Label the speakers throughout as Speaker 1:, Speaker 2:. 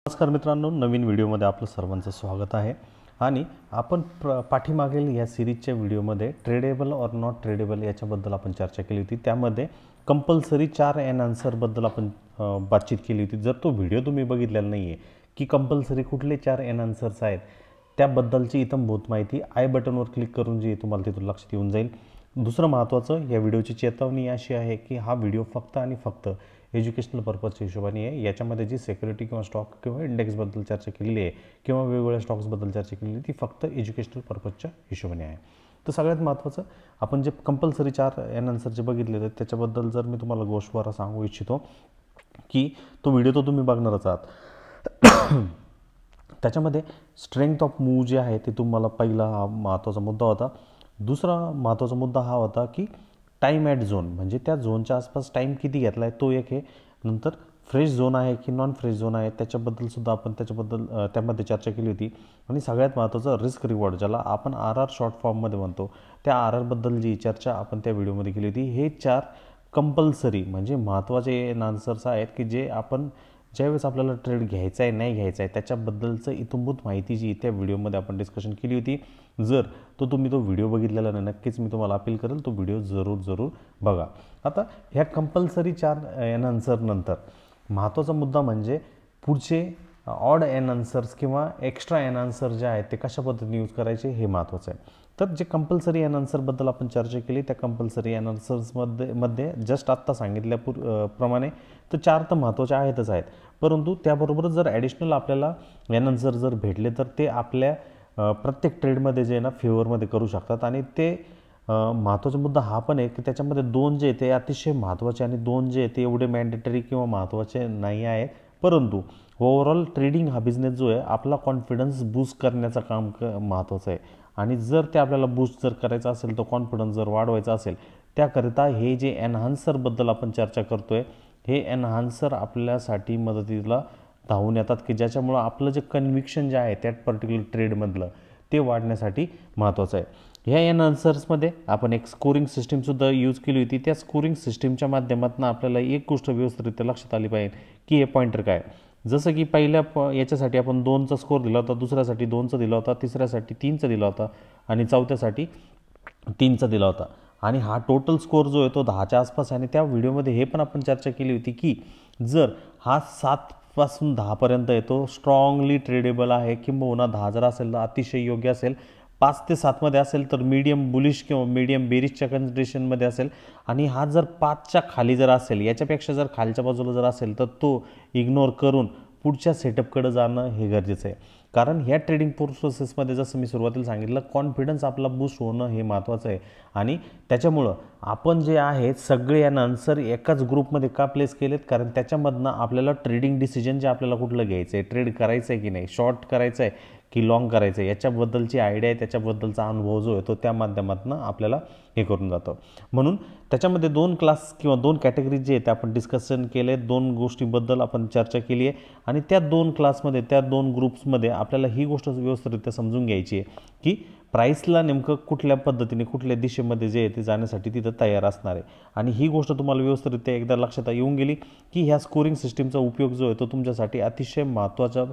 Speaker 1: नमस्कार मित्रांनो, नवीन व्हिडिओमध्ये आपलं सर्वांचं स्वागत आहे। आणि आपण पाठीमागील या सिरीजच्या व्हिडिओमध्ये ट्रेडेबल और नॉट ट्रेडेबल याच्याबद्दल आपण चर्चा केली होती। त्यामध्ये कंपल्सरी 4 आन्सर बद्दल आपण बातचीत केली होती। जर तो व्हिडिओ तुम्ही बघितलेला नाही आहे की कंपल्सरी कुठले 4 आन्सर्स आहेत त्याबद्दलची इत्थंभूत माहिती आय बटनवर क्लिक करून जी तुम्हाला तिथून लक्षात येऊन जाईल। दुसरं महत्त्वाचं या व्हिडिओची चेतावणी अशी आहे की हा व्हिडिओ फक्त आणि फक्त एज्युकेशनल पर्पजच्या हिशोबाने आहे। याच्यामध्ये जी सिक्युरिटी किंवा स्टॉक किंवा इंडेक्सबद्दल चर्चा केलेली आहे किंवा वेगवेगळ्या स्टॉक्सबद्दल चर्चा केलेली आहे ती फक्त एज्युकेशनल पर्पजच्या हिशोबाने आहे। तर सगळ्यात महत्त्वाचं आपण जे कंपल्सरी 4 आन्सर जे बघितलेले आहेत त्याच्याबद्दल जर मी तुम्हाला गोष्टवारा सांगू इच्छितो की तो व्हिडिओ तो तुम्ही बघणारच आहात। त्याच्यामध्ये स्ट्रेंथ ऑफ मूव जे आहे ते तुम्हाला पहिला हा महत्त्वाचा मुद्दा होता। दुसरा महत्त्वाचा मुद्दा हा होता की टाइम ॲट झोन, म्हणजे त्या झोनच्या आसपास टाइम किती घेतला आहे तो एक आहे। नंतर फ्रेश झोन आहे की नॉन फ्रेश झोन आहे त्याच्याबद्दल सुद्धा आपण त्यामध्ये चर्चा केली होती। आणि सगळ्यात महत्त्वाचं रिस्क रिवॉर्ड ज्याला आपण RR शॉर्ट फॉर्ममध्ये म्हणतो त्या RRबद्दल जी चर्चा आपण त्या व्हिडिओमध्ये केली होती। हे 4 कंपल्सरी म्हणजे महत्त्वाचे आन्सर्स आहेत की जे आपण ज्यावेळेस आपल्याला ट्रेड घ्यायचा आहे नाही घ्यायचा आहे त्याच्याबद्दलचं इत्थंभूत माहिती जी त्या व्हिडिओमध्ये आपण डिस्कशन केली होती। जर तुम्ही तो व्हिडिओ बघितलेला नाही नक्कीच मी तुम्हाला अपील करेल तो व्हिडिओ जरूर बघा। आता ह्या कंपल्सरी 4 आन्सर नंतर महत्त्वाचा मुद्दा म्हणजे पुढचे ऑड आन्सर्स किंवा एक्स्ट्रा आन्सर जे आहेत ते कशा पद्धतीने यूज करायचे हे महत्त्वाचं आहे। तर जे कंपल्सरी आन्सरबद्दल आपण चर्चा केली त्या कंपल्सरी आन्सर्समध्ये जस्ट आत्ता सांगितल्याप्रमाणे तर 4 तर महत्त्वाचे आहेत, परंतु त्याबरोबर जर ॲडिशनल आपल्याला आन्सर जर भेटले तर ते आपल्या प्रत्येक ट्रेडमध्ये जे आहे ना फेवरमध्ये करू शकतात। आणि ते महत्त्वाचा मुद्दा हा पण आहे की त्याच्यामध्ये 2 जे ते अतिशय महत्त्वाचे आणि 2 जे ते एवढे मॅन्डेटरी किंवा महत्त्वाचे नाही आहेत, परंतु ओव्हरऑल ट्रेडिंग हा बिझनेस जो आहे आपला कॉन्फिडन्स बूस्ट करण्याचं काम महत्त्वाचं आहे। आणि जर ते आपल्याला बूस्ट जर करायचा असेल तर कॉन्फिडन्स जर वाढवायचा असेल त्याकरिता हे जे एनहान्सरबद्दल आपण चर्चा करतो आहे हे एनहान्सर आपल्यासाठी मदतीला धावून येतात की ज्याच्यामुळं आपलं जे कन्व्हिक्शन जे आहे त्या पर्टिक्युलर ट्रेडमधलं ते वाढण्यासाठी महत्त्वाचं आहे। ह्या एनहान्सर्समध्ये आपण एक स्कोरिंग सिस्टीमसुद्धा यूज केली होती। त्या स्कोरिंग सिस्टीमच्या माध्यमातून आपल्याला एक गोष्ट व्यवस्थितरित्या लक्षात आली पाहिजे की हे पॉईंटर काय, जसं की पहिल्या याच्यासाठी आपण 2चा स्कोर दिला होता, दुसऱ्यासाठी 2चा दिला होता, तिसऱ्यासाठी 3चा दिला होता आणि चौथ्यासाठी 3चा दिला होता। आणि हा टोटल स्कोर जो आहे तो 10च्या आसपास आहे। आणि त्या व्हिडिओमध्ये हे पण आपण चर्चा केली होती की जर हा 7 पासून 10 पर्यंत येतो स्ट्रॉंगली ट्रेडेबल आहे, किंबहुना 10 जर असेल तर अतिशय योग्य असेल, 5 ते 7 मध्ये असेल तर मीडियम बुलिश किंवा मीडियम बेरिशच्या कंडिशनमध्ये असेल, आणि हा जर 5च्या खाली जर असेल याच्यापेक्षा जर खालच्या बाजूला जर असेल तर तो इग्नोर करून पुढच्या सेटअपकडे जाणं हे गरजेचं आहे। कारण ह्या ट्रेडिंग प्रोसेसमध्ये जसं मी सुरुवातीला सांगितलं कॉन्फिडन्स आपला बूस्ट होणं हे महत्त्वाचं आहे। आणि त्याच्यामुळं आपण जे आहे सगळे आन्सर एकाच ग्रुपमध्ये का प्लेस केलेत, कारण त्याच्यामधनं आपल्याला ट्रेडिंग डिसिजन जे आपल्याला कुठलं घ्यायचं आहे, ट्रेड करायचं आहे की नाही, शॉर्ट करायचं आहे की लॉंग करायचं आहे याच्याबद्दलची आयडिया आहे, त्याच्याबद्दलचा अनुभव जो आहे तो त्या माध्यमातून आपल्याला हे करून जातं। म्हणून त्याच्यामध्ये 2 क्लास किंवा 2 कॅटेगरीज जे आहेत आपण डिस्कशन केले, 2 गोष्टींबद्दल आपण चर्चा केली आहे। आणि त्या 2 क्लासमध्ये त्या 2 ग्रुप्समध्ये आपल्याला ही गोष्ट व्यवस्थितरित्या समजून घ्यायची आहे की प्राईसला नेमकं कुठल्या पद्धतीने कुठल्या दिशेमध्ये जे आहे ते जाण्यासाठी तिथं तयार असणार आहे। आणि ही गोष्ट तुम्हाला व्यवस्थितरित्या एकदा लक्षात येऊन गेली की ह्या स्कोरिंग सिस्टीमचा उपयोग जो आहे तो तुमच्यासाठी अतिशय महत्त्वाचा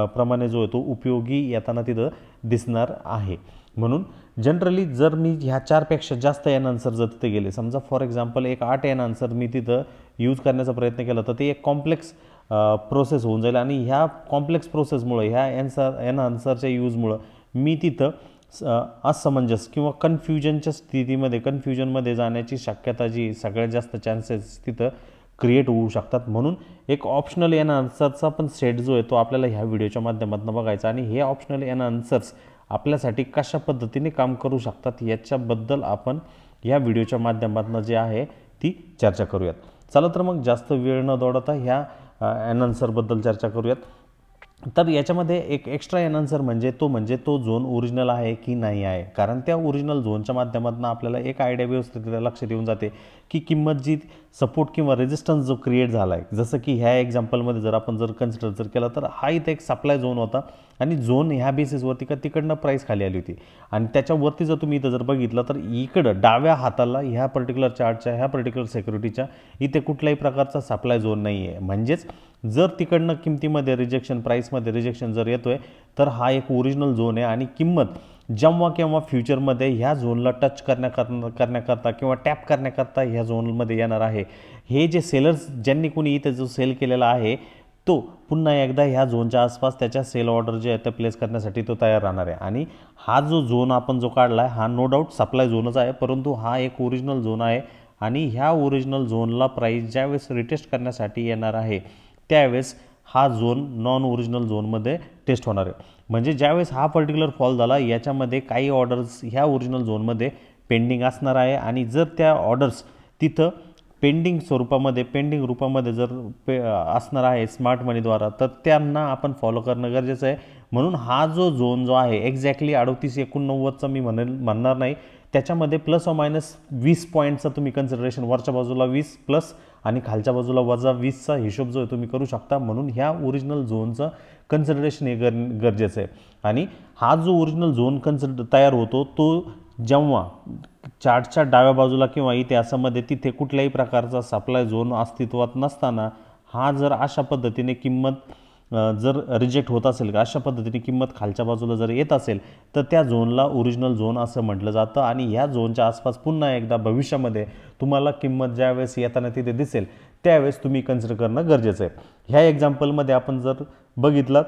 Speaker 1: प्रमाणे जो आहे तो उपयोगी येताना तिथं दिसणार आहे। म्हणून जनरली जर मी ह्या 4पेक्षा जास्त आन्सर जर तिथे गेले, समजा फॉर एक्झाम्पल एक 8 आन्सर मी तिथं यूज करण्याचा प्रयत्न केला तर ते एक कॉम्प्लेक्स प्रोसेस होऊन जाईल। आणि ह्या कॉम्प्लेक्स प्रोसेसमुळे ह्या आन्सरच्या यूजमुळं मी तिथं असमंजस किंवा कन्फ्युजनमध्ये जाण्याची शक्यता जी सगळ्यात जास्त चान्सेस तिथं क्रिएट होऊ शकतात। म्हणून एक ऑप्शनल आन्सरचा पण सेट जो आहे तो आपल्याला ह्या व्हिडिओच्या माध्यमातून बघायचा आणि हे ऑप्शनल आन्सर्स आपल्यासाठी कशा पद्धतीने काम करू शकतात याच्याबद्दल आपण या व्हिडिओच्या माध्यमातून जे आहे ती चर्चा करूयात। चला तर मग जास्त वेळ न दौडता ह्या आन्सरबद्दल चर्चा करूयात। तर याच्यामध्ये एक एक्स्ट्रा आन्सर म्हणजे तो झोन ओरिजिनल आहे की नाही आहे, कारण त्या ओरिजिनल झोनच्या माध्यमातून आपल्याला एक आयडिया व्यवस्थित लक्षात येऊन जाते की किंमत जी सपोर्ट किंवा रेजिस्टन्स जो क्रिएट झाला आहे, जसं की ह्या एक्झाम्पलमध्ये जर आपण जर कन्सिडर जर केला तर हा इथे एक सप्लाय झोन होता आणि झोन ह्या बेसिसवरती का तिकडनं प्राईस खाली आली होती। आणि त्याच्यावरती जर तुम्ही इथं जर बघितलं तर इकडं डाव्या हाताला ह्या पर्टिक्युलर चार्टच्या ह्या पर्टिक्युलर सिक्युरिटीच्या इथे कुठल्याही प्रकारचा सप्लाय झोन नाही आहे, म्हणजेच जर तिकडनं किमतीमध्ये रिजेक्शन, प्राईसमध्ये रिजेक्शन जर येतोय तर हा एक ओरिजिनल झोन आहे आणि किंमत जेव्हा केव्हा फ्युचरमध्ये ह्या झोनला टच करण्याकरता किंवा टॅप करण्याकरता ह्या झोनमध्ये येणार आहे. हे जे सेलर्स ज्यांनी कोणी इथे जो सेल केलेला आहे तो पुन्हा एकदा ह्या झोनच्या आसपास त्याच्या सेल ऑर्डर जे आहे ते प्लेस करण्यासाठी तो तयार राहणार आहे. आणि हा जो झोन आपण जो काढला आहे हा नो डाऊट सप्लाय झोनच आहे, परंतु हा एक ओरिजिनल झोन आहे आणि ह्या ओरिजिनल झोनला प्राईस ज्यावेळेस रिटेस्ट करण्यासाठी येणार आहे त्यावेळेस हा झोन नॉन ओरिजिनल झोनमध्ये टेस्ट होणार आहे. म्हणजे ज्यावेळेस हा पर्टिक्युलर फॉल झाला याच्यामध्ये काही ऑर्डर्स ह्या ओरिजिनल झोनमध्ये पेंडिंग असणार आहे आणि जर त्या ऑर्डर्स तिथं पेंडिंग रूपामध्ये जर असणार आहे स्मार्ट मनीद्वारा तर त्यांना आपण फॉलो करणं गरजेचं आहे. म्हणून हा जो झोन जो आहे एक्झॅक्टली 38-89चा मी म्हणणार नाही, त्याच्यामध्ये ±20 पॉईंटचं तुम्ही कन्सिडरेशन, वरच्या बाजूला 20 प्लस आणि खालच्या बाजूला -20चा हिशोब जो आहे तुम्ही करू शकता. म्हणून ह्या ओरिजिनल झोनचं कन्सिडरेशन हे गरजेचं आहे. आणि हा जो ओरिजिनल झोन तयार होतो तो जेव्हा चार्टच्या डाव्या बाजूला किंवा इतिहासामध्ये तिथे कुठल्याही प्रकारचा सप्लाय झोन अस्तित्वात नसताना हा जर अशा पद्धतीने किंमत जर रिजेक्ट होत असेल का, अशा पद्धतीने किंमत खालच्या बाजूला जर येत असेल तर त्या झोनला ओरिजिनल झोन असं म्हटलं जातं. आणि ह्या झोनच्या आसपास पुन्हा एकदा भविष्यामध्ये तुम्हाला किंमत ज्यावेळेस येताना तिथे दिसेल त्यावेळेस तुम्ही कन्सिडर करणं गरजेचं आहे. ह्या एक्झाम्पलमध्ये आपण जर बघितलं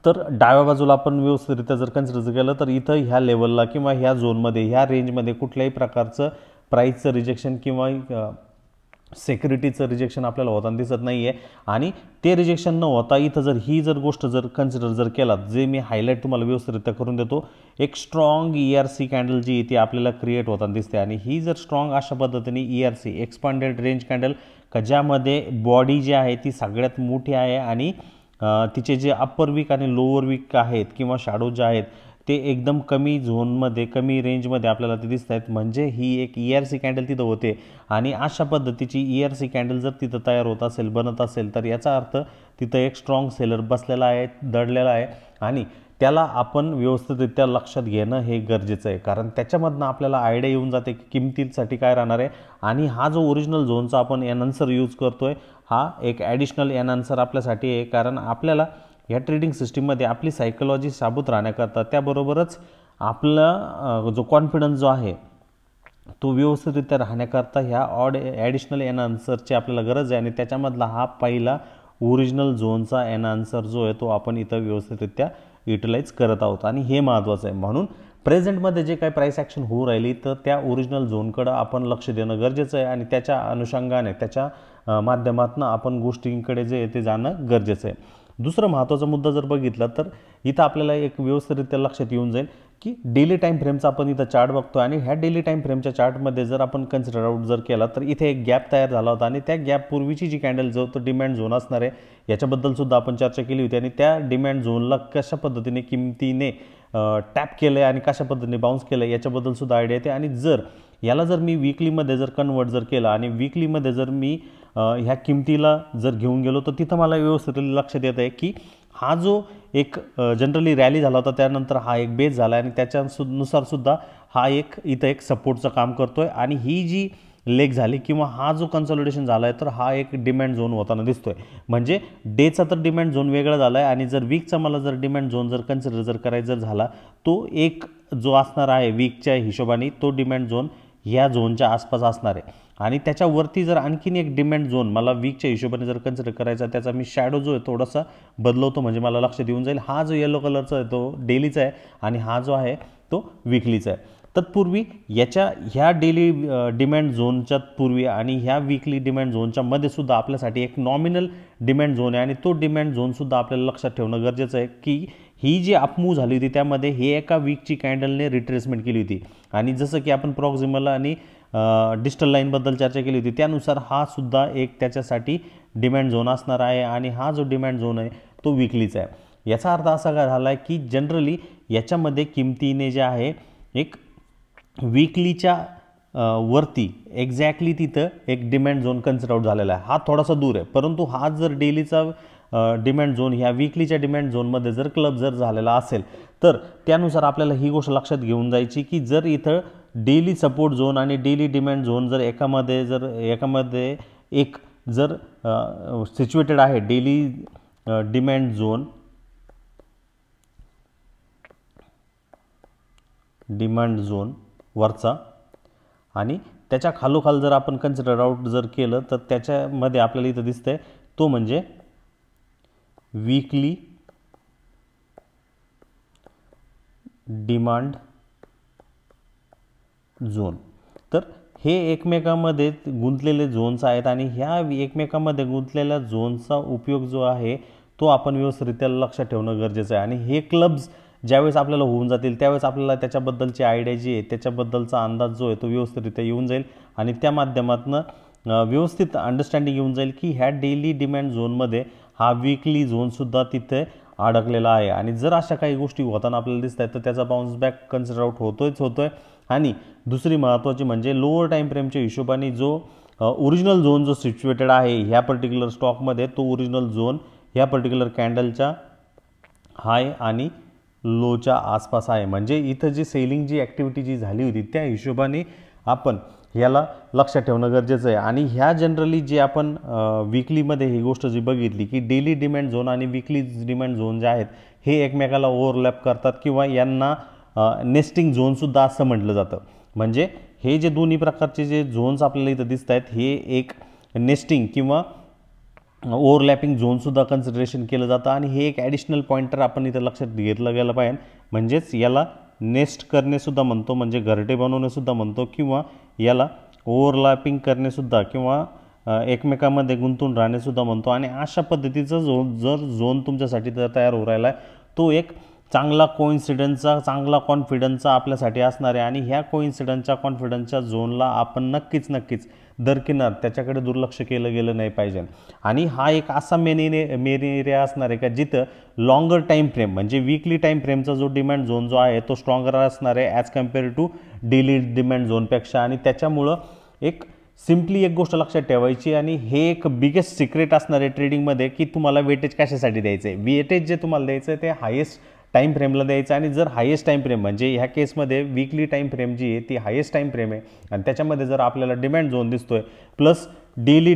Speaker 1: तर डाव्या बाजूला आपण व्यवस्थितरित्या जर कन्सिडर केलं तर इथं ह्या लेवलला किंवा ह्या झोनमध्ये ह्या रेंजमध्ये कुठल्याही प्रकारचं प्राईसचं रिजेक्शन किंवा सिक्युरिटीचं रिजेक्शन आपल्याला होताना दिसत नाही आहे. आणि ते रिजेक्शन न होता इथं जर ही जर गोष्ट जर कन्सिडर जर केला, जे मी हायलाईट तुम्हाला व्यवस्थितरित्या करून देतो, एक स्ट्रॉंग ERC कॅन्डल जी ती आपल्याला क्रिएट होताना दिसते. आणि ही जर स्ट्रॉंग अशा पद्धतीने ERC एक्सपांडेड रेंज कॅन्डल का ज्यामध्ये बॉडी जी आहे ती सगळ्यात मोठी आहे आणि तिचे जे अप्पर वीक आणि लोअर वीक आहेत किंवा शॅडो जे आहेत ते एकदम कमी झोनमध्ये, कमी रेंजमध्ये आपल्याला ते दिसत आहेत. म्हणजे ही एक ERC कॅन्डल तिथं होते. आणि अशा पद्धतीची ERC कॅन्डल जर तिथं तयार होत असेल, बनत असेल तर याचा अर्थ तिथं एक स्ट्रॉंग सेलर बसलेला आहे, दडलेला आहे आणि त्याला आपण व्यवस्थितरित्या लक्षात घेणं हे गरजेचं आहे. कारण त्याच्यामधनं आपल्याला आयडिया येऊन जाते की किमतीसाठी काय राहणार आहे. आणि हा जो ओरिजिनल झोनचा आपण एनहान्सर यूज करतोय हा एक ॲडिशनल एनहान्सर आपल्यासाठी आहे. कारण आपल्याला या ट्रेडिंग सिस्टीममध्ये आपली सायकोलॉजी साबूत राहण्याकरता त्याबरोबरच आपला जो कॉन्फिडन्स जो आहे तो व्यवस्थितरित्या राहण्याकरता ह्या ॲडिशनल एनहान्सरची आपल्याला गरज आहे. आणि त्याच्यामधला हा पहिला ओरिजिनल झोनचा एनहान्सर जो आहे तो आपण इथं व्यवस्थितरित्या युटिलाइज करत आहोत आणि हे महत्त्वाचं आहे. म्हणून प्रेझेंटमध्ये जे काही प्राईस ॲक्शन होऊ राहिली तर त्या ओरिजिनल झोनकडं आपण लक्ष देणं गरजेचं आहे आणि त्याच्या अनुषंगाने त्याच्या माध्यमातून आपण गोष्टींकडे जे आहे ते जाणं गरजेचं आहे. दुसरा महत्त्वाचा मुद्दा जर बघितला तर इथं आपल्याला एक व्यवस्थितरित्या लक्षात येऊन जाईल की डेली टाईम फ्रेमचा आपण इथं चार्ट बघतो आणि ह्या डेली टाईम फ्रेमच्या चार्टमध्ये जर आपण कन्सिडर आउट जर केला तर इथे एक गॅप तयार झाला होता आणि त्या गॅप पूर्वीची जी कॅन्डल जो तो डिमँड झोन असणार आहे याच्याबद्दलसुद्धा आपण चर्चा केली होती. आणि त्या डिमँड झोनला कशा पद्धतीने किमतीने टॅप केलं आहे आणि कशा पद्धतीने बाउन्स केलं आहे याच्याबद्दलसुद्धा आयडिया येते. आणि जर याला जर मी वीकलीमध्ये जर कन्वर्ट जर केलं आणि वीकलीमध्ये जर मी ह्या किमतीला जर घेऊन गेलो तर तिथं मला व्यवस्थित लक्षात येतं आहे की हा जो एक जनरली रॅली झाला होता त्यानंतर हा एक बेस झाला आणि त्याच्यानुसारसुद्धा हा एक इथं एक सपोर्टचं काम करतो आहे. आणि ही जी लेग झाली किंवा हा जो कन्सॉलिडेशन झाला आहे तर हा एक डिमँड झोन होताना दिसतो आहे. म्हणजे डेचा तर डिमँड झोन वेगळा झाला आहे आणि जर वीकचा मला जर डिमँड झोन जर कन्सिडर जर करायचा जर झाला तो एक जो असणार आहे वीकच्या हिशोबाने तो डिमँड झोन ह्या झोनच्या आसपास असणार आहे. आणि त्याच्यावरती जर आणखीन एक डिमँड झोन मला वीकच्या हिशोबाने जर कन्सिडर करायचा त्याचा मी शॅडो जो आहे थोडासा बदलवतो म्हणजे मला लक्षात येऊन जाईल. हा जो येलो कलरचा आहे तो डेलीचा आहे आणि हा जो आहे तो वीकलीचा आहे. तत्पूर्वी ह्या डेली डिमँड झोनच्या पूर्वी आणि ह्या वीकली डिमँड झोनच्या मध्ये सुद्धा आपल्यासाठी एक नॉमिनल डिमँड झोन आहे आणि तो डिमँड झोनसुद्धा आपल्याला लक्षात ठेवणं गरजेचं आहे की ही जी अपमूव झाली होती त्यामध्ये हे एका वीकची कॅन्डलने रिट्रेसमेंट केली होती. आणि जसं की आपण प्रॉक्झिमल आणि डिजिटल लाईनबद्दल चर्चा केली होती त्यानुसार हा सुद्धा एक त्याच्यासाठी डिमँड झोन असणार आहे आणि हा जो डिमँड झोन आहे तो वीकलीचा आहे. याचा अर्थ असा काय झाला आहे की जनरली याच्यामध्ये किमतीने जे आहे एक वीकलीच्या वरती एक्झॅक्टली तिथं एक डिमँड झोन कन्सिडर आउट झालेला आहे. हा थोडासा दूर आहे परंतु हा जर डेलीचा डिमँड झोन ह्या वीकलीच्या डिमँड झोनमध्ये जर क्लब जर झालेला असेल तर त्यानुसार आपल्याला ही गोष्ट लक्षात घेऊन जायची की जर इथं डेली सपोर्ट झोन आणि डेली डिमँड झोन जर एकामध्ये एक जर सिच्युएटेड आहे डेली डिमांड झोन वरचा आणि त्याच्या खालोखाल जर आपण कन्सिडर आउट जर केलं तर त्याच्यामध्ये आपल्याला इथं दिसतंय तो म्हणजे वीकली डिमांड झोन। तर हे एकमेकांमध्ये गुंतलेले झोन्स आहेत आणि ह्या एकमेकांमध्ये गुंतलेल्या झोनचा उपयोग जो आहे तो आपण व्यवस्थितरित्या लक्षात ठेवणं गरजेचं आहे। आणि हे क्लब्स ज्यावेळेस आपल्याला होऊन जातील त्यावेळेस आपल्याला त्याच्याबद्दलची आयडिया जी आहे त्याच्याबद्दलचा अंदाज जो आहे तो व्यवस्थितरित्या येऊन जाईल आणि त्या माध्यमातून व्यवस्थित अंडरस्टँडिंग येऊन जाईल की ह्या डेली डिमांड झोनमध्ये हा वीकली झोनसुद्धा तिथे अडकलेला आहे। आणि जर अशा काही गोष्टी होताना आपल्याला दिसत आहेत तर त्याचा बाउन्स बॅक कन्सिडर आउट होतोय। आणि दुसरी महत्त्वाची म्हणजे लोअर टाईम फ्रेमच्या हिशोबाने जो ओरिजिनल झोन जो सिच्युएटेड आहे ह्या पर्टिक्युलर स्टॉकमध्ये तो ओरिजिनल झोन ह्या पर्टिक्युलर कॅन्डलच्या हाय आणि लोच्या आसपास आहे। म्हणजे इथं जी सेलिंग जी ॲक्टिव्हिटी जी झाली होती त्या हिशोबाने आपण याला लक्षात ठेवणं गरजेचं आहे। आणि ह्या जनरली जे आपण वीकलीमध्ये ही गोष्ट जी बघितली की डेली डिमांड झोन आणि वीकली डिमांड झोन जे आहेत हे एकमेकाला ओव्हरलॅप करतात किंवा यांना नेस्टिंग झोनसुद्धा असं म्हटलं जातं। म्हणजे हे जे दोन्ही प्रकारचे जे झोन्स आपल्याला इथं दिसत आहेत हे एक नेस्टिंग किंवा ओव्हरलॅपिंग झोनसुद्धा कन्सिडरेशन केलं जातं आणि हे एक ॲडिशनल पॉईंटर आपण इथं लक्षात घेतलं गेलं पाहिजे। म्हणजेच याला नेस्ट करणेसुद्धा म्हणतो म्हणजे घरटे बनवणेसुद्धा म्हणतो किंवा याला ओव्हरलॅपिंग करणेसुद्धा किंवा एकमेकांमध्ये गुंतून राहणेसुद्धा म्हणतो। आणि अशा पद्धतीचा झोन तुमच्यासाठी जर तयार होऊ राहिला आहे तो एक चांगला कोइन्सिडन्सचा चांगला कॉन्फिडन्सचा आपल्यासाठी असणार आहे। आणि ह्या कोइन्सिडन्सच्या कॉन्फिडन्सच्या झोनला आपण नक्कीच दरकिनार त्याच्याकडे दुर्लक्ष केलं गेलं नाही पाहिजे। आणि हा एक असा मेन एरिया असणार आहे का जिथं लॉंगर टाईम फ्रेम म्हणजे वीकली टाईम फ्रेमचा जो डिमांड झोन जो आहे तो स्ट्रॉंगर असणार आहे as compare to daily demand झोनपेक्षा। आणि त्याच्यामुळं एक सिम्पली एक गोष्ट लक्षात ठेवायची आणि हे एक बिगेस्ट सिक्रेट असणार आहे ट्रेडिंगमध्ये की तुम्हाला वेटेज कशासाठी द्यायचं आहे। वेटेज जे तुम्हाला द्यायचं आहे ते हायेस्ट टाईम फ्रेमला द्यायचं आणि जर हायेस्ट टाईम फ्रेम म्हणजे ह्या केसमध्ये वीकली टाईम फ्रेम जी आहे ती हायेस्ट टाईम फ्रेम आहे आणि त्याच्यामध्ये जर आपल्याला डिमांड झोन दिसतोय प्लस डेली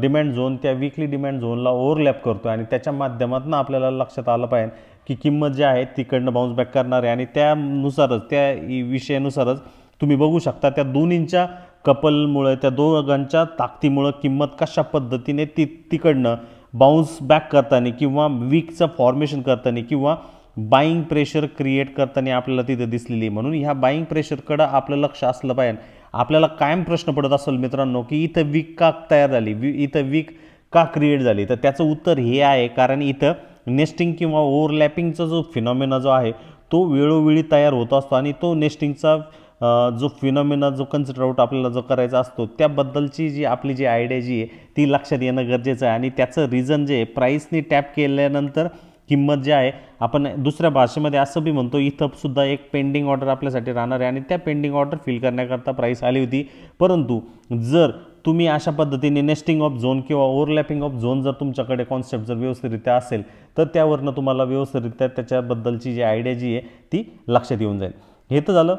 Speaker 1: डिमांड झोन त्या वीकली डिमांड झोनला ओव्हरलॅप करतो आणि त्याच्या माध्यमातून आपल्याला लक्षात आलं पाहिजे की किंमत जी आहे तिकडनं बाउन्स बॅक करणार आहे। आणि त्यानुसारच त्या विषयानुसारच तुम्ही बघू शकता त्या दोन्हींच्या कपलमुळे त्या दोघांच्या ताकदीमुळे किंमत कशा पद्धतीने तिकडनं बाउन्स बॅक करताना किंवा वीकचं फॉर्मेशन करताना किंवा बाईंग प्रेशर क्रिएट करताना आपल्याला तिथे दिसलेली। म्हणून ह्या बाईंग प्रेशरकडं आपलं लक्ष असलं पाहिजे। आपल्याला कायम प्रश्न पडत असेल मित्रांनो की इथं वीक का तयार झाली इथं वीक का क्रिएट झाली तर त्याचं उत्तर हे आहे कारण इथं नेस्टिंग किंवा ओव्हरलॅपिंगचा जो फिनॉमिना जो आहे तो वेळोवेळी तयार होत असतो आणि तो नेस्टिंगचा जो फिनॉमिना जो कन्सिडर आउट आपल्याला जो करायचा असतो त्याबद्दलची जी आपली जी आयडिया जी आहे ती लक्षात येणं गरजेचं आहे। आणि त्याचं रिझन जे प्राईसनी टॅप केल्यानंतर किंमत जी आहे आपण दुसऱ्या भाषेमध्ये असं बी म्हणतो इथं सुद्धा एक पेंडिंग ऑर्डर आपल्यासाठी राहणार आहे आणि त्या पेंडिंग ऑर्डर फिल करण्याकरता प्राईस आली होती। परंतु जर तुम्ही अशा पद्धतीने नेस्टिंग ऑफ झोन किंवा ओव्हरलॅपिंग ऑफ झोन जर तुमच्याकडे कॉन्सेप्ट जर व्यवस्थितरित्या असेल तर त्यावरनं तुम्हाला व्यवस्थितरित्या त्याच्याबद्दलची जी आयडिया जी आहे ती लक्षात येऊन जाईल। हे तर झालं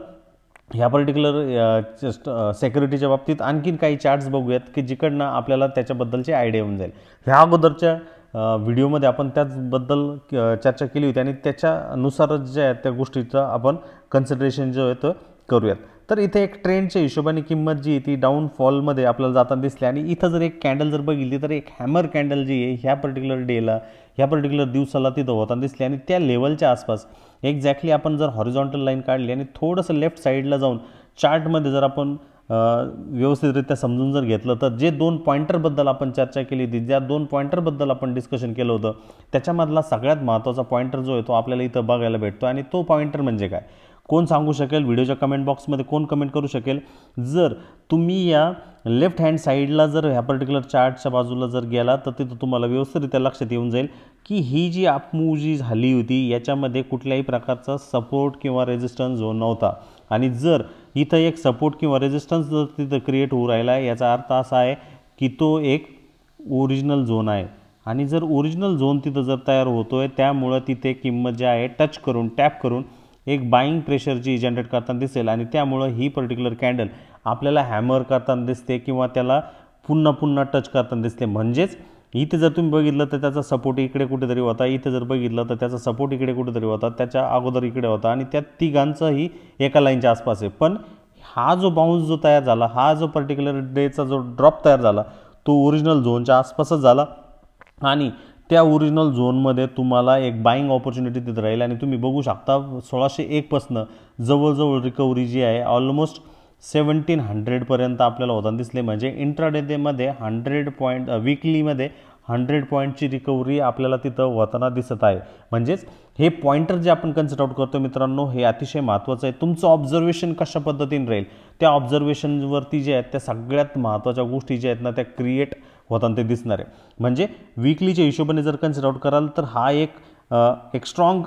Speaker 1: ह्या पर्टिक्युलर सेक्युरिटीच्या बाबतीत। आणखीन काही चार्ट्स बघूयात की जिकडनं आपल्याला त्याच्याबद्दलची आयडिया येऊन जाईल। ह्या अगोदरच्या व्हिडिओमध्ये आपण त्याचबद्दल चर्चा केली होती आणि त्याच्यानुसारच जे आहे त्या गोष्टीचं आपण कन्सिडरेशन जो आहे तो करूयात। तर इथे एक ट्रेंडच्या हिशोबाने किंमत जी आहे ती डाऊनफॉलमध्ये आपल्याला जाताना दिसली आणि इथं जर एक कॅन्डल जर बघितली तर एक हॅमर कॅन्डल जी आहे ह्या पर्टिक्युलर डेला ह्या पर्टिक्युलर दिवसाला तिथं होताना दिसली आणि त्या लेवलच्या आसपास एक्झॅक्टली आपण जर हॉरिझॉन्टल लाईन काढली आणि थोडंसं लेफ्ट साईडला जाऊन चार्टमध्ये जर आपण व्यवस्थितरित्या समजून जर घेतलं तर जे दोन पॉईंटरबद्दल आपण चर्चा केली होती ज्या दोन पॉईंटरबद्दल आपण डिस्कशन केलं होतं त्याच्यामधला सगळ्यात महत्त्वाचा पॉईंटर जो आहे तो आपल्याला इथं बघायला भेटतो। आणि तो पॉईंटर म्हणजे काय कोण सांगू शकेल व्हिडिओच्या कमेंट बॉक्समध्ये कोण कमेंट करू शकेल। जर तुम्ही या लेफ्ट हँड साईडला जर ह्या पर्टिक्युलर चार्टच्या बाजूला जर गेला तर तिथं तुम्हाला व्यवस्थितरित्या लक्षात येऊन जाईल की ही जी अपमूव जी झाली होती याच्यामध्ये कुठल्याही प्रकारचा सपोर्ट किंवा रेजिस्टन्स झोन नव्हता आणि जर इथं एक सपोर्ट किंवा रेजिस्टन्स जर तिथं क्रिएट होऊ राहिला आहे याचा अर्थ असा आहे की तो एक ओरिजिनल झोन आहे आणि जर ओरिजिनल झोन तिथं जर तयार होतोय त्यामुळं तिथे किंमत जी आहे टच करून टॅप करून एक बाईंग प्रेशरची जनरेट करताना दिसेल आणि त्यामुळं ही पर्टिक्युलर कॅन्डल आपल्याला हॅमर करताना दिसते किंवा त्याला पुन्हा पुन्हा टच करताना दिसते। म्हणजेच इथे जर तुम्ही बघितलं तर त्याचा सपोर्ट इकडे कुठेतरी होता, इथे जर बघितलं तर त्याचा सपोर्ट इकडे कुठेतरी होता, त्याच्या अगोदर इकडे होता आणि त्या तिघांचंही एका लाईनच्या आसपास आहे। पण हा जो बाउन्स जो तयार झाला, हा जो पर्टिक्युलर डेचा जो ड्रॉप तयार झाला तो ओरिजिनल झोनच्या आसपासच झाला आणि त्या ओरिजिनल झोनमध्ये तुम्हाला एक बाईंग ऑपॉर्च्युनिटी तिथे राहील आणि तुम्ही बघू शकता 1601 पासून जवळजवळ रिकव्हरी जी आहे ऑलमोस्ट 1700 आपल्याला होताना दिसले। म्हणजे इंट्राडेमध्ये 100 पॉईंट, वीकलीमध्ये 100 पॉईंटची रिकव्हरी आपल्याला तिथं होताना दिसत आहे। म्हणजेच हे पॉइंटर जे आपण कन्सिडर आउट करतो मित्रांनो, हे अतिशय महत्त्वाचं आहे। तुमचं ऑब्झर्वेशन कशा पद्धतीने राहील, त्या ऑब्झर्वेशनवरती जे आहेत त्या सगळ्यात महत्त्वाच्या गोष्टी ज्या आहेत ना त्या क्रिएट होताना ते दिसणार आहे। म्हणजे वीकलीच्या हिशोबाने जर कन्सिडर आउट कराल तर हा एक स्ट्रॉंग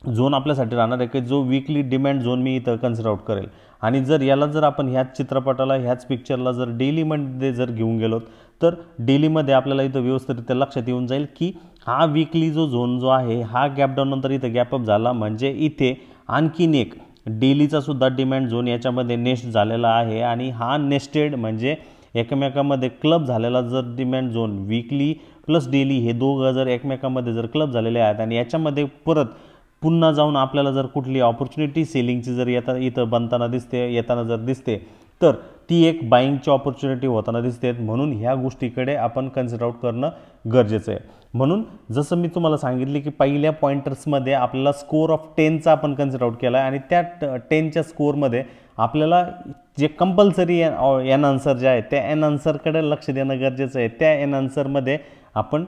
Speaker 1: झोन आपल्यासाठी राहणार आहे की जो वीकली डिमांड झोन मी इथं कन्सिडर आउट करेल। आणि जर याला जर आपण ह्याच चित्रपटाला, ह्याच पिक्चरला जर डेलीमध्ये जर घेऊन गेलो तर डेलीमध्ये आपल्याला इथं व्यवस्थितरित्या लक्षात येऊन जाईल की हा वीकली जो झोन जो आहे हा गॅप डाऊन नंतर इथं गॅपअप झाला। म्हणजे इथे आणखीन एक डेलीचा सुद्धा डिमांड झोन याच्यामध्ये नेस्ट झालेला आहे आणि हा नेस्टेड म्हणजे एकमेकांमध्ये क्लब झालेला जर demand zone weekly plus daily हे दोघं जर एकमेकांमध्ये जर क्लब झालेले आहेत आणि याच्यामध्ये परत पुन्हा जाऊन आपल्याला जर कुठली ऑपॉर्च्युनिटी सेलिंगची जर इथं बनताना दिसते, येताना जर दिसते तर ती एक बाईंगची ऑपॉर्च्युनिटी होताना दिसते। म्हणून ह्या गोष्टीकडे आपण कन्सिडर आउट करणं गरजेचं आहे। म्हणून जसं मी तुम्हाला सांगितले की पहिल्या पॉइंटर्समध्ये आपल्याला स्कोर ऑफ 10चा आपण कन्सिडर आउट केला आणि त्या 10च्या स्कोरमध्ये आपल्याला जे कंपल्सरी एन आन्सर जे आहे त्या एन आन्सरकडे लक्ष देणं गरजेचं आहे। त्या एन आन्सरमध्ये आपण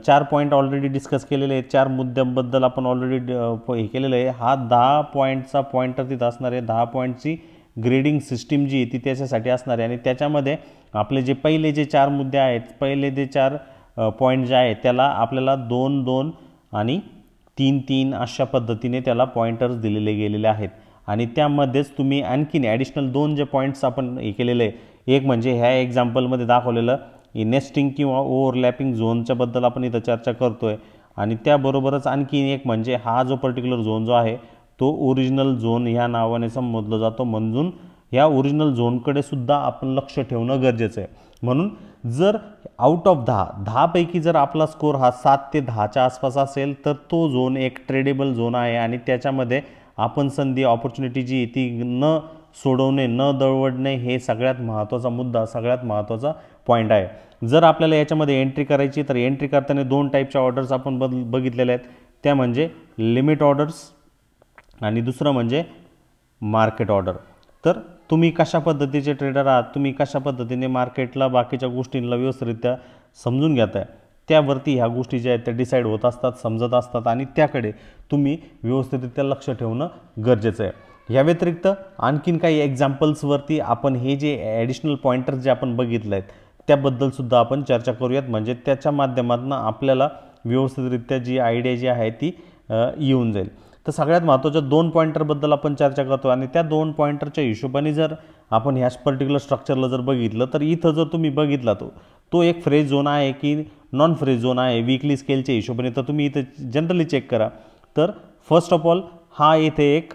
Speaker 1: 4 पॉईंट ऑलरेडी डिस्कस केलेले आहेत, 4 मुद्द्यांबद्दल आपण ऑलरेडी हे केलेलं आहे। हा 10 पॉईंटचा पॉईंटर तिथं असणार आहे, 10 पॉईंटची ग्रेडिंग सिस्टीम जी ती त्याच्यासाठी असणार आहे आणि त्याच्यामध्ये आपले जे पहिले जे 4 मुद्दे आहेत, पहिले जे 4 पॉईंट जे आहेत त्याला आपल्याला 2-2 आणि 3-3 अशा पद्धतीने त्याला पॉईंटर्स दिलेले गेलेले आहेत आणि त्यामध्येच तुम्ही आणखीन ॲडिशनल 2 जे पॉईंट्स आपण हे केलेले आहे, एक म्हणजे ह्या एक्झाम्पलमध्ये दाखवलेलं नेस्टिंग किंवा ओव्हरलॅपिंग झोनच्या बद्दल आपण इथं चर्चा करतोय आणि त्याबरोबरच आणखीन एक म्हणजे हा जो पर्टिक्युलर झोन जो आहे तो ओरिजिनल झोन ह्या नावाने संबोधला जातो। म्हणून ह्या ओरिजिनल झोनकडे सुद्धा आपण लक्ष ठेवणं गरजेचं आहे। म्हणून जर आउट ऑफ 10 पैकी जर आपला स्कोर हा 7 ते 10च्या आसपास असेल तर तो झोन एक ट्रेडेबल झोन आहे आणि त्याच्यामध्ये आपण संधी ऑपॉर्च्युनिटी जी ती न सोडवणे, न दळवडणे हे सगळ्यात महत्त्वाचा मुद्दा, सगळ्यात महत्त्वाचा पॉईंट आहे। जर आपल्याला याच्यामध्ये एंट्री करायची तर एंट्री करताना 2 टाईपच्या ऑर्डर्स आपण बघितलेल्या आहेत, त्या म्हणजे लिमिट ऑर्डर्स आणि दुसरं म्हणजे मार्केट ऑर्डर। तर तुम्ही कशा पद्धतीचे ट्रेडर आहात, तुम्ही कशा पद्धतीने मार्केटला बाकीच्या गोष्टींना व्यवस्थितरित्या समजून घेताय त्यावरती ह्या गोष्टी ज्या आहेत त्या डिसाईड होत असतात, समजत असतात आणि त्याकडे तुम्ही व्यवस्थितरित्या लक्ष ठेवणं गरजेचं आहे। या व्यतिरिक्त आणखीन काही एक्झाम्पल्सवरती आपण हे जे ॲडिशनल पॉईंटर्स जे आपण बघितले आहेत त्याबद्दलसुद्धा आपण चर्चा करूयात। म्हणजे त्याच्या माध्यमातून आपल्याला व्यवस्थितरित्या जी आयडिया जी आहे ती येऊन जाईल। तर सगळ्यात महत्त्वाच्या 2 पॉईंटरबद्दल आपण चर्चा करतो आणि त्या 2 पॉईंटरच्या हिशोबाने जर आपण ह्याच पर्टिक्युलर स्ट्रक्चरला जर बघितलं तर इथं जर तुम्ही बघितला तो एक फ्रेज झोन आहे की नॉन फ्रेज झोन आहे वीकली स्केलच्या हिशोबाने, तर तुम्ही इथं जनरली चेक करा। तर फर्स्ट ऑफ ऑल हा इथे एक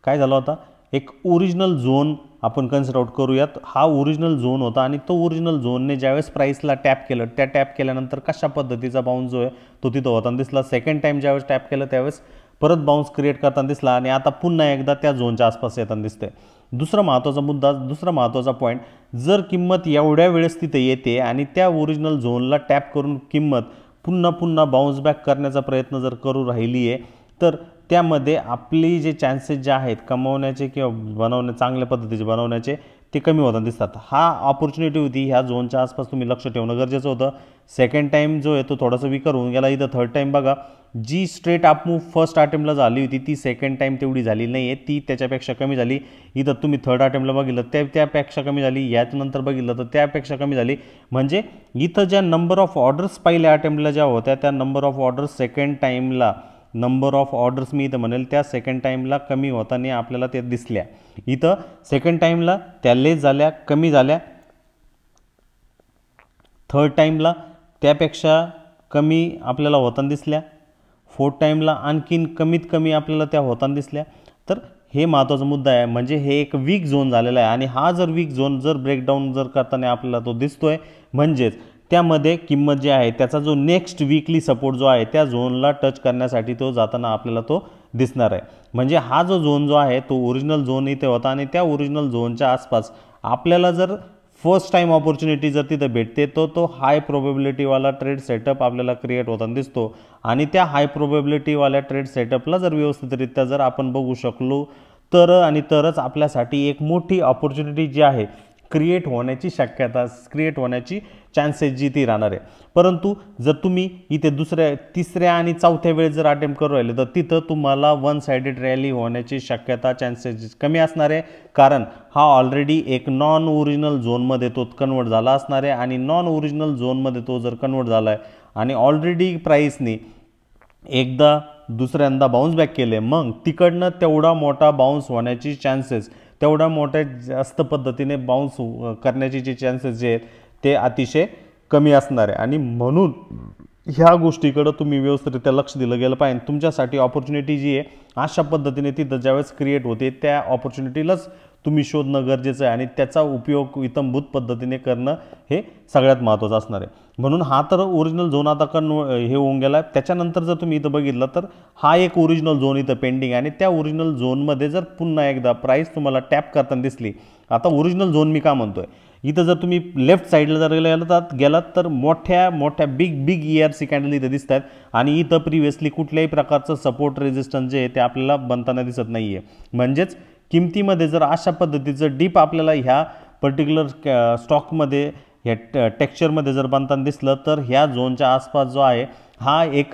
Speaker 1: काय झाला होता, एक ओरिजिनल झोन आपण कन्सिडर आउट करूयात। हा ओरिजिनल झोन होता आणि तो ओरिजिनल झोनने ज्यावेळेस प्राईसला टॅप केलं, त्या टॅप केल्यानंतर कशा पद्धतीचा बाउन्स जो आहे तो तिथं होताना दिसला। सेकंड टाईम ज्यावेळेस टॅप केलं त्यावेळेस परत बाउन्स क्रिएट करताना दिसला आणि आता पुन्हा एकदा त्या झोनच्या आसपास येताना दिसते। दुसरा महत्त्वाचा मुद्दा, दुसरा महत्त्वाचा पॉईंट, जर किंमत एवढ्या वेळेस तिथे येते आणि त्या ओरिजिनल झोनला टॅप करून किंमत पुन्हा पुन्हा बाउन्स बॅक करण्याचा प्रयत्न जर करू राहिली आहे तर त्यामध्ये आपली जे चान्सेस जे आहेत कमवण्याचे किंवा चांगल्या पद्धतीचे बनवण्याचे ते कमी होताना दिसतात। हा ऑपॉर्च्युनिटी होती, ह्या झोनच्या आसपास तुम्ही लक्ष ठेवणं गरजेचं होतं। सेकंड टाईम जो आहे तो थोडासा विकर होऊन गेला। इथं थर्ड टाईम बघा, जी स्ट्रेट अप मूव्ह फर्स्ट अटेम्प्टला झाली होती ती सेकंड टाईम तेवढी झाली नाही आहे, ती त्याच्यापेक्षा कमी झाली। इथं तुम्ही थर्ड अटेम्प्टला बघितलं त्यापेक्षा कमी झाली, याच्यानंतर बघितलं तर त्यापेक्षा कमी झाली। म्हणजे इथं ज्या नंबर ऑफ ऑर्डर्स पहिल्या अटेम्प्टला ज्या होत्या त्या नंबर ऑफ ऑर्डर्स सेकंड टाईमला, नंबर ऑफ ऑर्डर्स मी इथं म्हणेल त्या सेकंड टाईमला कमी होताना आपल्याला ते दिसल्या। इथं सेकंड टाईमला त्या लेस झाल्या, कमी झाल्या, थर्ड टाईमला त्यापेक्षा कमी आपल्याला होताना दिसल्या, फोर्थ टाईमला आणखीन कमीत कमी आपल्याला त्या होताना दिसल्या। तर हे महत्त्वाचा मुद्दा आहे, म्हणजे हे एक वीक झोन झालेला आहे आणि हा जर वीक झोन जर ब्रेकडाऊन जर करताना आपल्याला तो दिसतोय, म्हणजेच त्यामध्ये किंमत जी आहे त्याचा जो नेक्स्ट वीकली सपोर्ट जो आहे त्या झोनला टच करण्यासाठी तो जाताना आपल्याला तो दिसणार आहे। म्हणजे हा जो झोन जो आहे तो ओरिजिनल झोन इथे होता आणि त्या ओरिजिनल झोनच्या आसपास आपल्याला जर फर्स्ट टाइम ऑपॉर्च्युनिटी जर तिथे भेटते तो हाय प्रोबेबिलिटीवाला ट्रेड सेटअप आपल्याला क्रिएट होताना दिसतो आणि त्या हाय प्रोबेबिलिटीवाल्या ट्रेड सेटअपला जर व्यवस्थितरित्या जर आपण बघू शकलो तरच आपल्यासाठी एक मोठी ऑपॉर्च्युनिटी जी आहे क्रिएट होण्याची शक्यता, क्रिएट होण्याची चान्सेस जी ती राहणार आहे। परंतु जर तुम्ही इथे दुसऱ्या तिसऱ्या आणि चौथ्या वेळेस जर अटेम्प्ट करू राहिले तर तिथं तुम्हाला वन साइडेड रॅली होण्याची शक्यता, चान्सेस कमी असणार आहे, कारण हा ऑलरेडी एक नॉन ओरिजिनल झोनमध्ये तो कन्वर्ट झाला असणार आहे आणि नॉन ओरिजिनल झोनमध्ये तो जर कन्वर्ट झाला आहे आणि ऑलरेडी प्राईसनी एकदा दुसऱ्यांदा बाउन्स बॅक केले, मग तिकडनं तेवढा मोठा बाउन्स होण्याची चान्सेस, तेवढा मोठ्या जास्त पद्धतीने बाउन्स करण्याची जे चान्सेस जे आहेत ते अतिशय कमी असणार आहे आणि म्हणून ह्या गोष्टीकडे तुम्ही व्यवस्थितरित्या लक्ष दिलं गेलं पाहिजे। तुमच्यासाठी ऑपॉर्च्युनिटी जी आहे अशा पद्धतीने तिथं ज्यावेळेस क्रिएट होते त्या ऑपॉर्च्युनिटीलाच तुम्ही शोधणं गरजेचं आहे आणि त्याचा उपयोग इतंभूत पद्धतीने करणं हे सगळ्यात महत्त्वाचं असणार आहे। म्हणून हा तर ओरिजिनल झोन आता हे होऊन गेला। त्याच्यानंतर जर तुम्ही इथं बघितलं तर हा एक ओरिजिनल झोन इथं पेंडिंग आहे आणि त्या ओरिजिनल झोनमध्ये जर पुन्हा एकदा प्राईस तुम्हाला टॅप करताना दिसली, आता ओरिजिनल झोन मी का म्हणतोय, इथं जर तुम्ही लेफ्ट साईडला जर गेलात तर मोठ्या बिग ERC कॅन्डल इथं दिसत आहेत आणि इथं प्रिव्हियसली कुठल्याही प्रकारचं सपोर्ट रेजिस्टन्स जे आहे ते आपल्याला बनताना दिसत नाही आहे। म्हणजेच किमतीमध्ये जर अशा पद्धतीचं डीप आपल्याला ह्या पर्टिक्युलर स्टॉकमध्ये ह्या टेक्स्चरमध्ये जर बनताना दिसलं तर ह्या झोनच्या आसपास जो आहे हा एक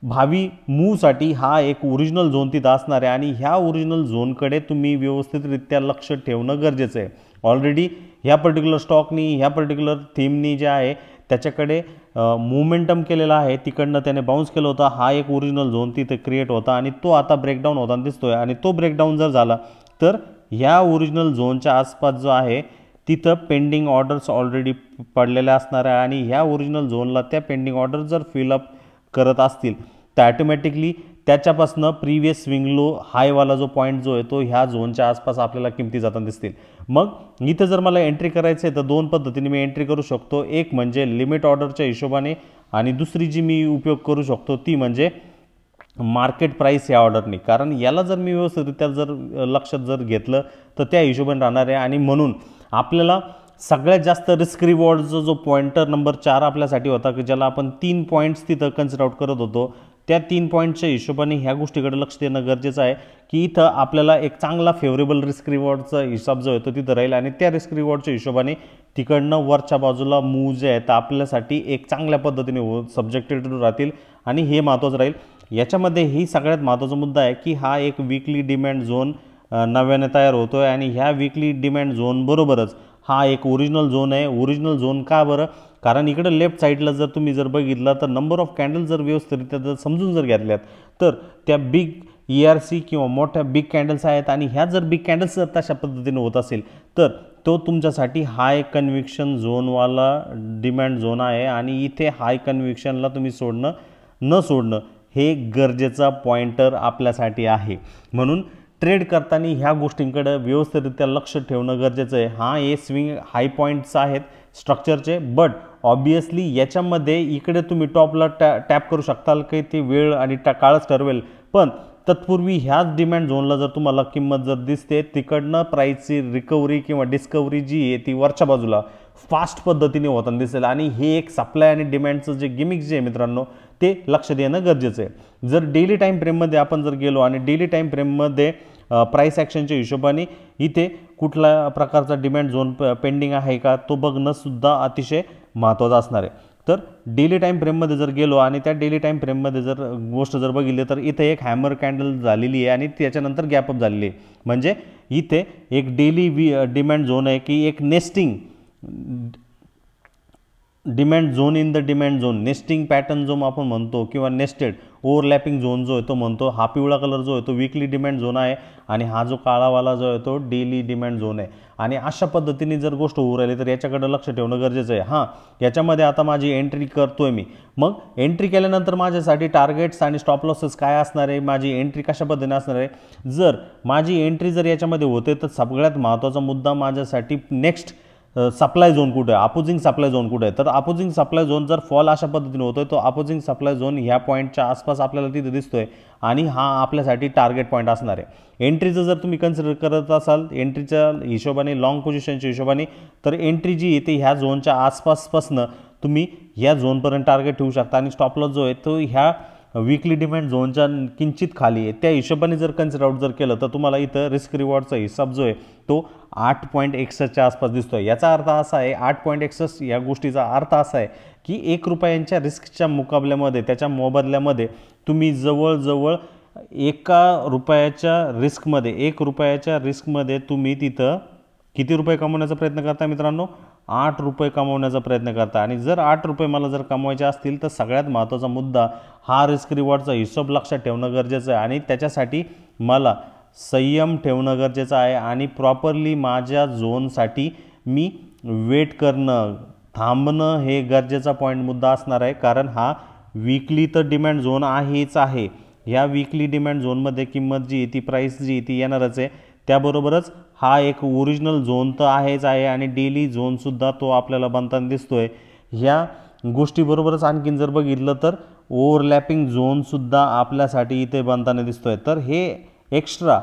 Speaker 1: भावी मूवसाठी हा एक ओरिजिनल झोन तिथं असणार आहे आणि ह्या ओरिजिनल झोनकडे तुम्ही व्यवस्थितरित्या लक्ष ठेवणं गरजेचं आहे। ऑलरेडी ह्या पर्टिक्युलर स्टॉकनी, ह्या पर्टिक्युलर थीमनी जे आहे त्याच्याकडे मोमेंटम केलेला आहे, तिकडनं त्याने बाउन्स केलं होतं, हा एक ओरिजिनल झोन तिथे क्रिएट होता आणि तो आता ब्रेकडाऊन होताना दिसतोय आणि तो ब्रेकडाऊन जर झाला तर ह्या ओरिजिनल झोनच्या आसपास जो आहे तिथं पेंडिंग ऑर्डर्स ऑलरेडी पडलेल्या असणार आहे आणि ह्या ओरिजिनल झोनला त्या पेंडिंग ऑर्डर जर फिलअप करत असतील तर ॲटोमॅटिकली त्याच्यापासनं प्रिव्हियस स्विंग लो हायवाला जो पॉईंट जो आहे तो ह्या झोनच्या आसपास आपल्याला किमती जाताना दिसतील। मग इथं जर मला एंट्री करायचं आहे तर दोन पद्धतीने मी एंट्री करू शकतो, एक म्हणजे लिमिट ऑर्डरच्या हिशोबाने आणि दुसरी जी मी उपयोग करू शकतो ती म्हणजे मार्केट प्राइस या ऑर्डरनी, कारण याला जर मी व्यवस्थितरित्या जर लक्षात जर घेतलं तर त्या हिशोबाने राहणार आहे आणि म्हणून आपल्याला सगळ्यात जास्त रिस्क रिवॉर्डचा जो पॉइंटर नंबर 4 आपल्यासाठी होता की ज्याला आपण 3 पॉईंट्स तिथं कन्सिडर आउट करत होतो, त्या 3 पॉईंटच्या हिशोबाने ह्या गोष्टीकडे लक्ष देणं गरजेचं आहे की इथं आपल्याला एक चांगला फेवरेबल रिस्क रिवॉर्डचा हिसाब जो आहे तो तिथं राहील आणि त्या रिस्क रिवॉर्डच्या हिशोबाने तिकडनं वरच्या बाजूला मूव जे आहेत आपल्यासाठी एक चांगल्या पद्धतीने सब्जेक्टेड राहतील आणि हे महत्त्वाचं राहील। याच्यामध्ये ही सगळ्यात महत्त्वाचा मुद्दा आहे की हा एक वीकली डिमॅन्ड झोन नव्याने तयार होतो आहे आणि ह्या वीकली डिमॅन्ड झोन बरोबरच हा एक ओरिजिनल झोन आहे। ओरिजिनल झोन का बरं, कारण इकडे लेफ्ट साईडला जर तुम्ही जर बघितलं तर नंबर ऑफ कॅन्डल जर व्यवस्थितरित्या जर समजून जर घेतल्यात तर त्या बिग ERC किंवा मोठ्या बिग कॅन्डल्स आहेत आणि ह्या जर बिग कॅन्डल्स जर तशा पद्धतीने होत असेल तर तो तुमच्यासाठी हाय कन्व्हिक्शन झोनवाला डिमॅन्ड झोन आहे आणि इथे हाय कन्व्हिक्शनला तुम्ही न सोडणं हे गरजेचा पॉइंटर आपल्यासाठी आहे। म्हणून ट्रेड करताना ह्या गोष्टींकडे व्यवस्थितरित्या लक्ष ठेवणं गरजेचं आहे। हां, हे स्विंग हाय पॉईंट्स आहेत स्ट्रक्चरचे, बट ऑब्वियसली याच्यामध्ये इकडे तुम्ही टॉपला टॅप करू शकताल की ते वेळ आणि काळच ठरवेल, पण तत्पूर्वी ह्याच डिमॅन्ड झोनला जर तुम्हाला किंमत जर दिसते तिकडनं प्राईसची रिकव्हरी किंवा डिस्कव्हरी जी आहे ती वरच्या बाजूला फास्ट पद्धतीने होताना दिसेल आणि हे एक सप्लाय आणि डिमॅन्डचं जे गिमिक जे आहे मित्रांनो ते लक्ष देणं गरजेचं आहे। जर डेली टाईम फ्रेममध्ये आपण जर गेलो आणि डेली टाईम फ्रेममध्ये प्राइस ॲक्शनच्या हिशोबाने इथे कुठल्या प्रकारचा डिमॅन्ड झोन पेंडिंग आहे का तो बघणं सुद्धा अतिशय महत्त्वाचं असणार आहे। तर डेली टाईम फ्रेममध्ये जर गेलो आणि त्या डेली टाईम फ्रेममध्ये जर गोष्ट जर बघितली तर इथे एक हॅमर कॅन्डल झालेली आहे आणि त्याच्यानंतर गॅपअप झालेली आहे, म्हणजे इथे एक डेली डिमॅन्ड झोन आहे की एक nesting demand zone in the demand zone, nesting pattern जो आपण म्हणतो किंवा नेस्टेड ओव्हरलॅपिंग झोन जो आहे तो म्हणतो, हा पिवळा कलर जो आहे तो वीकली डिमांड झोन आहे आणि हा जो काळावाला जो आहे तो डेली डिमांड झोन आहे। आणि अशा पद्धतीने जर गोष्ट होऊ राहिली तर याच्याकडे लक्ष ठेवणं गरजेचं आहे। हां, याच्यामध्ये आता माझी एंट्री करतोय मी, मग एंट्री केल्यानंतर माझ्यासाठी टार्गेट्स आणि स्टॉप लॉसेस काय असणार आहे, माझी एंट्री कशा पद्धतीने असणार आहे। जर माझी एंट्री जर याच्यामध्ये होते तर सगळ्यात महत्त्वाचा मुद्दा माझ्यासाठी नेक्स्ट सप्लाय झोन कुठे आहे, अपोजिंग सप्लाय झोन कुठे आहे। तर अपोजिंग सप्लाय झोन जर फॉल अशा पद्धतीने होतोय तो अपोजिंग सप्लाय झोन ह्या पॉईंटच्या आसपास आपल्याला तिथे दिसतोय आणि हा आपल्यासाठी टार्गेट पॉईंट असणार आहे। एंट्रीचं जर तुम्ही कन्सिडर करत असाल एंट्रीच्या हिशोबाने, लॉंग पोझिशनच्या हिशोबाने, तर एंट्री जी येते ह्या झोनच्या आसपासपासनं तुम्ही ह्या झोनपर्यंत टार्गेट ठेवू शकता आणि स्टॉप लॉस जो आहे तो ह्या वीकली डिमांड झोनच्या किंचित खाली आहे। त्या हिशोबाने जर कन्सिडर आउट जर केलं तर तुम्हाला इथं रिस्क रिवॉर्डचा हिसाब जो आहे तो 8.61च्या आसपास दिसतोय। याचा अर्थ असा आहे 8.61 या गोष्टीचा अर्थ असा आहे की 1 रुपयांच्या रिस्कच्या मुकाबल्यामध्ये, त्याच्या मोबदल्यामध्ये तुम्ही जवळजवळ 1 रुपयाच्या रिस्कमध्ये, 1 रुपयाच्या रिस्कमध्ये तुम्ही तिथं किती रुपये कमवण्याचा प्रयत्न करता मित्रांनो, 8 रुपये कमवण्याचा प्रयत्न करता। आणि जर 8 रुपये मला जर कमवायचे असतील तर सगळ्यात महत्त्वाचा मुद्दा हा रिस्क रिवॉर्डचा हिशोब लक्षात ठेवणं गरजेचं आहे आणि त्याच्यासाठी मला संयम ठेवणं गरजेचं आहे आणि प्रॉपरली माझ्या झोनसाठी मी वेट करणं, थांबणं हे गरजेचा पॉईंट मुद्दा असणार आहे। कारण हा वीकली तर डिमांड झोन आहेच आहे, ह्या वीकली डिमांड झोनमध्ये किंमत जी ती प्राईस जी ती येणारच आहे, त्याबरोबरच हा एक ओरिजिनल झोन तर आहेच आहे आणि डेली झोनसुद्धा तो आपल्याला बनताना दिसतोय। ह्या गोष्टीबरोबरच आणखीन जर बघितलं तर ओव्हरलॅपिंग झोनसुद्धा आपल्यासाठी इथे बनताना दिसतोय। तर हे एक्स्ट्रा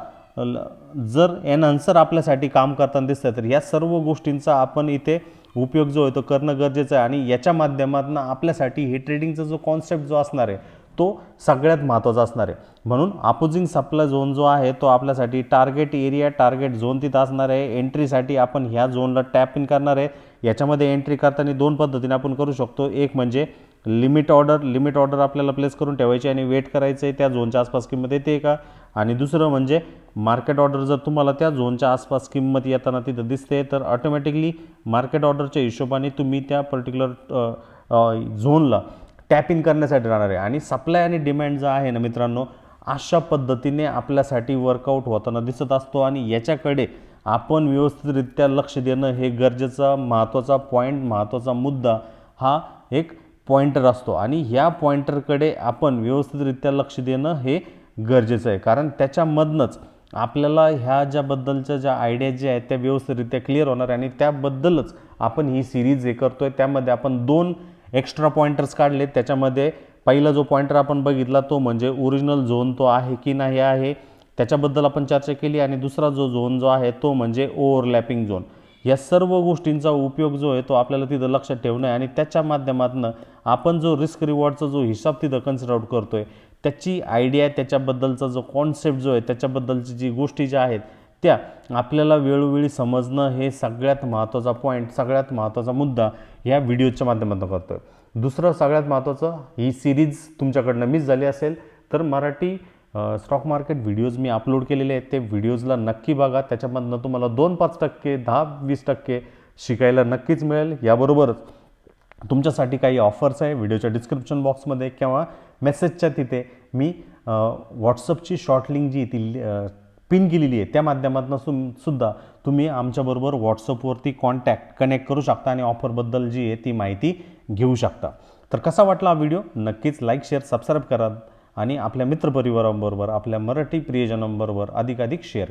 Speaker 1: जर एनहान्सर आपल्यासाठी काम करताना दिसतंय तर या सर्व गोष्टींचा आपण इथे उपयोग जो आहे तो करणं गरजेचं आहे आणि याच्या माध्यमातून आपल्यासाठी हे ट्रेडिंगचा जो कॉन्सेप्ट जो असणार आहे तो सगळ्यात महत्त्वाचा असणार आहे। म्हणून अपोजिंग सप्लाय झोन जो आहे तो आपल्यासाठी टार्गेट एरिया, टार्गेट झोन तिथं असणार आहे। एंट्रीसाठी आपण ह्या झोनला टॅप इन करणार आहे। याच्यामध्ये एंट्री करताना 2 पद्धतीने आपण करू शकतो। एक म्हणजे लिमिट ऑर्डर आपल्याला प्लेस करून ठेवायची आणि वेट करायचं आहे त्या झोनच्या आसपास किंमत येते का, आणि दुसरं म्हणजे मार्केट ऑर्डर जर तुम्हाला त्या झोनच्या आसपास किंमत येताना तिथं दिसते तर ऑटोमॅटिकली मार्केट ऑर्डरच्या हिशोबाने तुम्ही त्या पर्टिक्युलर झोनला टॅप इन करण्यासाठी राहणार आहे। आणि सप्लाय आणि डिमांड जो आहे ना मित्रांनो, अशा पद्धतीने आपल्यासाठी वर्कआउट होताना दिसत असतो आणि याच्याकडे आपण व्यवस्थितरित्या लक्ष देणं हे गरजेचा महत्त्वाचा पॉईंट, महत्त्वाचा मुद्दा हा एक पॉइंटर असतो आणि ह्या पॉइंटरकडे आपण व्यवस्थितरित्या लक्ष देणं हे गरजेचं आहे। कारण त्याच्यामधनंच आपल्याला ह्या ज्याबद्दलच्या ज्या आयडिया ज्या आहेत त्या व्यवस्थितरित्या क्लिअर होणार आणि त्याबद्दलच आपण ही सिरीज हे करतोय। त्यामध्ये आपण 2 एक्स्ट्रा पॉइंटर्स काढले। त्याच्यामध्ये पहिला जो पॉइंटर आपण बघितला तो म्हणजे ओरिजिनल झोन तो आहे की नाही आहे त्याच्याबद्दल आपण चर्चा केली आणि दुसरा जो झोन जो आहे तो म्हणजे ओव्हरलॅपिंग झोन। या सर्व गोष्टींचा उपयोग जो आहे तो आपल्याला तिथं लक्षात ठेवणं आहे आणि त्याच्या माध्यमातून आपण जो रिस्क रिवॉर्डचा जो हिसाब तिथं कन्सिडर आउट करतोय त्याची आयडिया, त्याच्याबद्दलचा जो कॉन्सेप्ट जो आहे, त्याच्याबद्दलची जी गोष्टी ज्या आहेत त्या आपल्याला वेळोवेळी समजणं हे सगळ्यात महत्त्वाचा पॉईंट, सगळ्यात महत्त्वाचा मुद्दा या व्हिडिओच्या माध्यमातून करतोय। दुसरं सगळ्यात महत्त्वाचं, ही सिरीज तुमच्याकडनं मिस झाली असेल तर मराठी स्टॉक मार्केट व्हिडिओज मी अपलोड केलेले आहेत, ते व्हिडिओजला नक्की बघा। त्याच्यामधनं तुम्हाला 2-5%, 10-20% शिकायला नक्कीच मिळेल। याबरोबरच तुमच्यासाठी काही ऑफर्स आहे, व्हिडिओच्या डिस्क्रिप्शन बॉक्समध्ये किंवा मेसेजच्या तिथे मी व्हॉट्सअपची शॉर्ट लिंक जी ती पिन केलेली आहे त्या माध्यमातून सुद्धा तुम्ही आमच्याबरोबर व्हॉट्सअपवरती कनेक्ट करू शकता आणि ऑफरबद्दल जी आहे ती माहिती घेऊ शकता। तर कसा वाटला हा व्हिडिओ नक्कीच लाईक, शेअर, सबस्क्राईब करा आणि आपल्या मित्रपरिवाराबरोबर, आपल्या मराठी प्रियजनांबरोबर अधिकाधिक शेअर